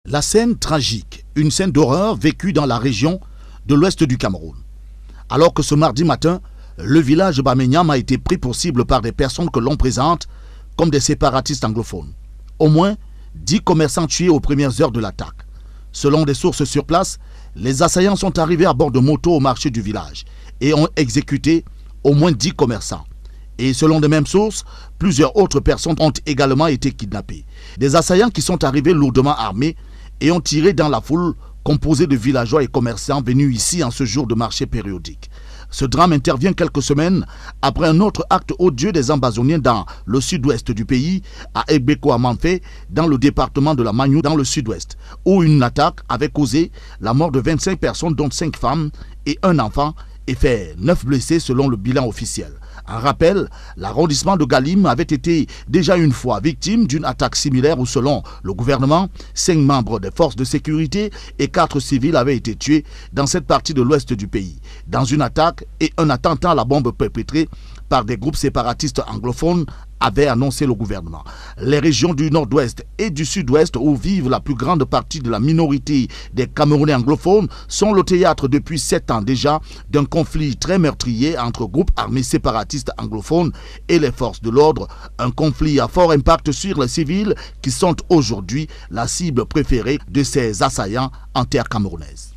La scène tragique, une scène d'horreur vécue dans la région de l'ouest du Cameroun. Alors que ce mardi matin, le village de Bamenyam a été pris pour cible par des personnes que l'on présente comme des séparatistes anglophones. Au moins 10 commerçants tués aux premières heures de l'attaque. Selon des sources sur place, les assaillants sont arrivés à bord de motos au marché du village et ont exécuté au moins 10 commerçants. Et selon les mêmes sources, plusieurs autres personnes ont également été kidnappées. Des assaillants qui sont arrivés lourdement armés et ont tiré dans la foule composée de villageois et commerçants venus ici en ce jour de marché périodique. Ce drame intervient quelques semaines après un autre acte odieux des Ambazoniens dans le sud-ouest du pays, à Egbeko-Amanfé, dans le département de la Magnou, dans le sud-ouest, où une attaque avait causé la mort de 25 personnes, dont 5 femmes et un enfant, et fait 9 blessés selon le bilan officiel. En rappel, l'arrondissement de Galim avait été déjà une fois victime d'une attaque similaire où, selon le gouvernement, 5 membres des forces de sécurité et 4 civils avaient été tués dans cette partie de l'ouest du pays, dans une attaque et un attentat à la bombe perpétré par des groupes séparatistes anglophones, avait annoncé le gouvernement. Les régions du nord-ouest et du sud-ouest, où vivent la plus grande partie de la minorité des Camerounais anglophones, sont le théâtre depuis 7 ans déjà d'un conflit très meurtrier entre groupes armés séparatistes anglophones et les forces de l'ordre, un conflit à fort impact sur les civils qui sont aujourd'hui la cible préférée de ces assaillants en terre camerounaise.